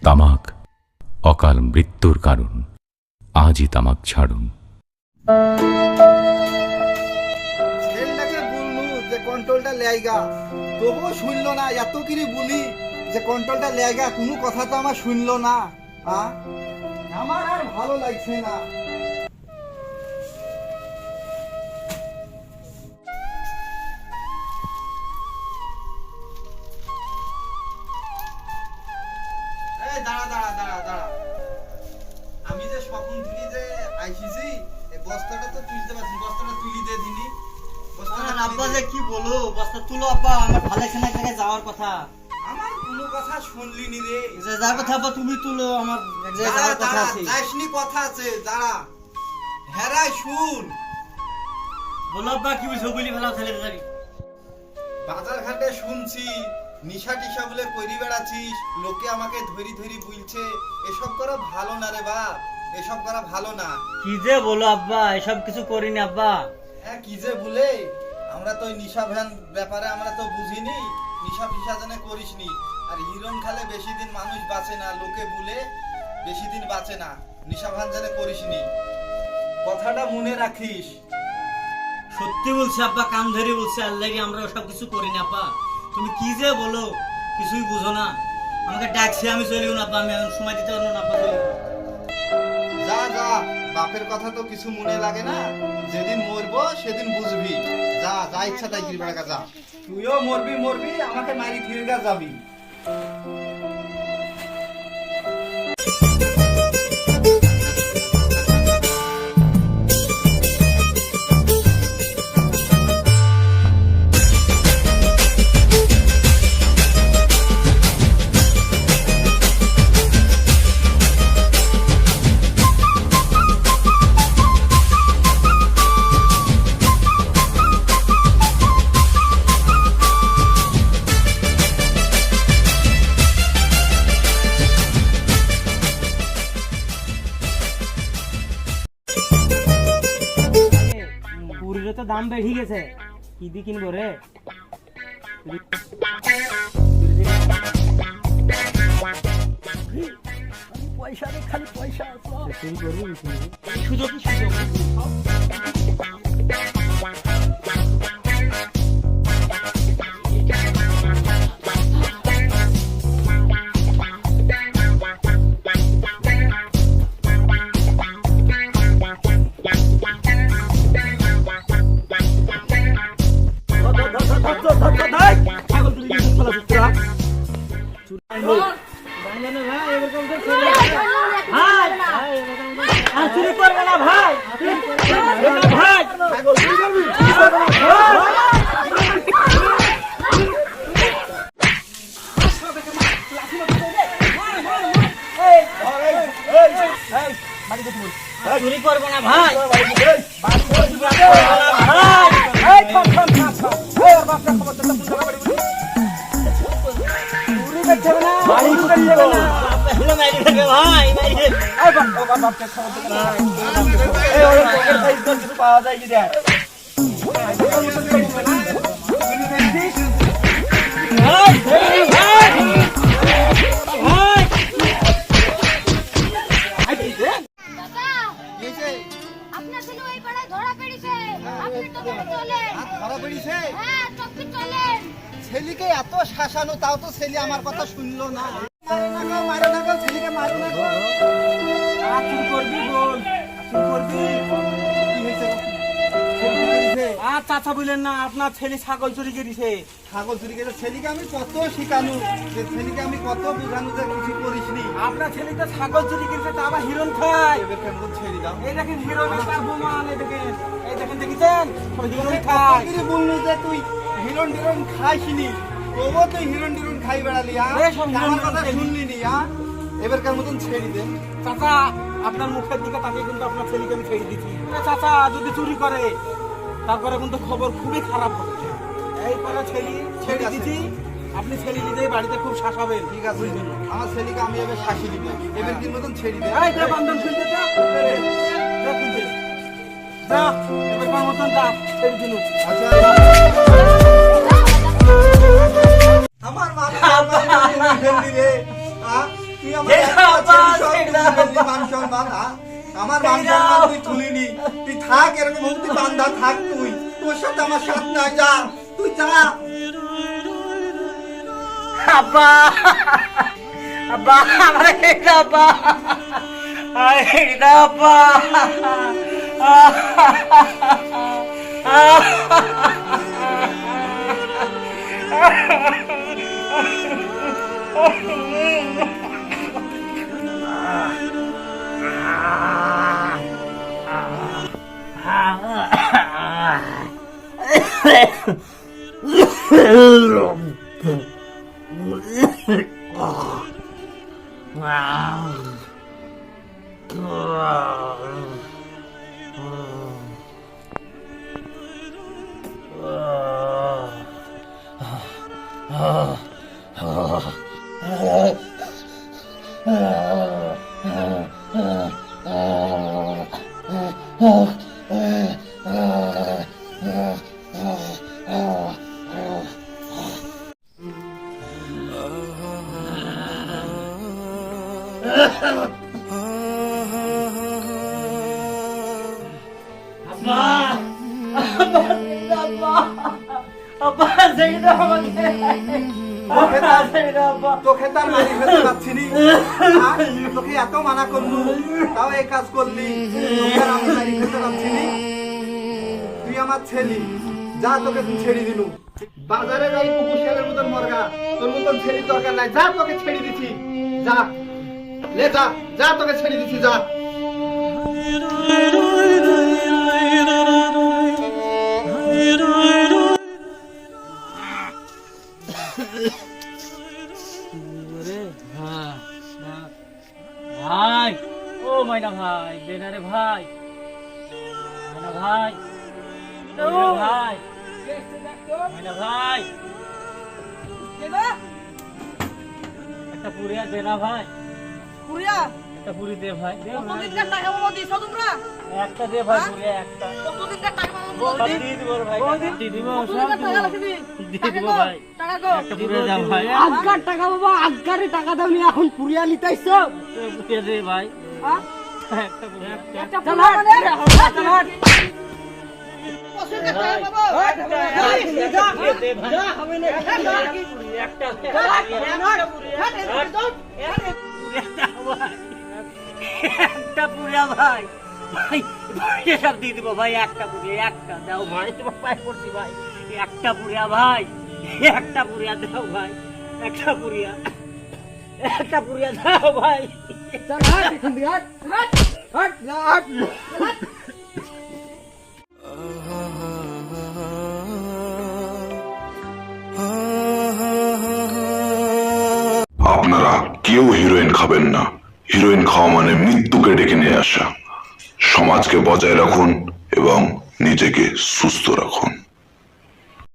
তামাক অকাল মৃত্যুর কারণ। আজই তামাক ছাড়ুন। ছেলেটাকে বললু যে কন্ট্রোলটা লেগা, তবুও শুনলো না। এত কিরি বলি যে কন্ট্রোলটা লেগা, কোনো কথা তো আমার শুনলো না। আমার আর ভালো লাগছে না। দাঁড়া দাঁড়া দাঁড়া দাঁড়া, আমি যে স্বপ্ন থেকে যে আইসিছি, এই বস্তাটা তো তুলতে পারছি। বস্তাটা তুলি দে দিনি। আব্বা যে কি বলো, বস্তা তুলো আব্বা, আমার ভালো লাগছে না, এক জায়গায় যাওয়ার কথা। আমার কোনো কথা শুনলি নি রে। যে যার কথা আব্বা তুমি তুলো, আমার এক জায়গায় যাওয়ার কথা আছে। যাইসনি, কথা আছে, দাঁড়া। হেরাই শুন, বলো আব্বা কি বুঝো, বলি ভালো ছেলে যাবি। বাজার ঘাটে শুনছি নিশা টিশা বলে কইরি বেড়াচ্ছিস, লোকে আমাকে ধরি ধরি বলছে। এসব করা ভালো না রে বাপ, এসব করা ভালো না। কি যে বলো আব্বা, এসব কিছু করিনি আব্বা। হ্যাঁ, কি যে বলে, আমরা তো নিশা ভ্যান ব্যাপারে আমরা তো বুঝিনি। নিশা ফিসা জানে করিসনি। আর হিরণ খালে বেশি দিন মানুষ বাঁচে না, লোকে বলে বেশি দিন বাঁচে না। নিশা ভান জানে করিসনি, কথাটা মনে রাখিস। সত্যি বলছি আব্বা, কান ধরে বলছি, আল্লাহ আমরা ওসব কিছু করিনি আব্বা। তুমি কি যে বলো, কিছুই বুঝো না। আমাকে ডাকছে, আমি চলে গেলাম আব্বা, আমি এখন সময় দিতে পারবো না আব্বা, চলে গেলাম। যা যা, বাপের কথা তো কিছু মনে লাগে না। যেদিন মরবো সেদিন বুঝবি। যা যা, ইচ্ছা তাই গিরি বেড়া যা। তুইও মরবি মরবি, আমাকে মারি ফিরে যাবি। পুরীর তো দাম বেড়ে গেছে, কি দিয়ে কিনবো রে? পয়সা রে, খালি পয়সা। সুযোগ সুযোগ চুরি করবে না ভাই, ভাই চুরি করবে না ভাই, পাওয়া যায় কি দেখ। আপনার ছেলে ওই পাড়ায় ধরা পড়েছে, আপনি তো চলেন। ধরা পড়েছে? হ্যাঁ, টপকে চলেন। ছেলেকে এত শাসানো, তাও তো ছেলে আমার কথা শুনলো না। মারো না গো, ছেলেকে মারো না গো। কি করবি বল, কি করবি? কি হয়েছে? আর চাচা বললেন না, আপনার ছেলে ছাগল চুরি করেছে। ছাগল চুরি করে ছেলেকে আমি কত শিখানো, যে ছেলেকে আমি কত বোঝানো যে কিছু করিসনি। আপনার ছেলে তো ছাগল চুরি করেছে, তা আবার হিরণ খায়। এবার কেন ছেড়ে দাও। এই দেখেন হিরণ, তার বোমান, এই দেখেন, এই দেখেন, দেখেছেন হিরণ খায়। কি বললু যে তুই হিরণ টিরণ খাইসনি, তবুও তুই হিরণ টিরণ খাই বেড়ালি। আমার কথা শুনলি নি। এবারকার মতন ছেড়ে দে। চাচা, আপনার মুখের দিকে তাকিয়ে কিন্তু আপনার ছেলেকে আমি ছেড়ে দিচ্ছি। চাচা যদি চুরি করে, তারপরে কিন্তু খবর খুবই খারাপ হবে। এই পরে ছেলে ছেড়ে দিচ্ছি, আপনি ছেলে দিতে বাড়িতে খুব শাসাবেন। ঠিক আছে, আমার ছেলেকে আমি এবার শাসি দিব। এবার কি মতন ছেড়ে দে। এই দে বন্ধন খুলতে যা, যা খুলতে যা, এবার মতন যা, ছেড়ে দিন। আচ্ছা, আমার মা ফেললি রে। তুই আমার তুই মান সম্মান আমার মান সম্মান তুই তুলিনি, তুই থাক এরকম তুই বান্ধা থাক, তুই তোর সাথে আমার সাথ নাই, যা তুই যা। আব্বা আব্বা আমার এটা আব্বা এটা আব্বা তোকে তার মারি ফেলতে পারছিনি, তোকে এত মানা করলু তাও এই কাজ করলি, তোকে আর আমি মারি ফেলতে পারছিনি। তুই আমার ছেলি, যা তোকে ছেড়ে দিলু, বাজারে যাই কুকুর ছেলের মতন মরগা, তোর মতন ছেড়ির দরকার নাই, যা তোকে ছেড়ে দিছি, যা লে যা, যা তোকে ছেড়ে দিছি, যা। ভাই ও ময়না ভাই, বেনারে ভাই, ময়না ভাই, ভাই, ময়না ভাই, একটা পুরি আর দে না ভাই, একটা পুরি দে ভাই, একটা দে ভাই, পুরি একটা দিয়ে দিব ভাই, দিয়ে দিব সব দিয়ে দিব ভাই, একটা পুরি দাও ভাই, আজকার টাকা বাবা, আজকারে টাকা দাও নি, এখন পুরিয়া নিতাইছো পুরি দে ভাই, একটা পুরি একটা চল হাট চল হাট একটা পুরিয়া ভাই, ভাই সব দিয়ে দিব ভাই, একটা পুরি একটা দাও ভাই, তোমার পায়ে পড়ছি ভাই, একটা পুরিয়া ভাই, একটা পুরিয়া দাও ভাই, একটা পুরিয়া দাও ভাই, চল হাট এখন দি হাট হাট হাট হাট আপনারা কেউ হিরোইন খাবেন না। হিরোইন খাওয়া মানে মৃত্যুকে ডেকে নিয়ে আসা। সমাজকে বজায় রাখুন এবং নিজেকে সুস্থ রাখুন।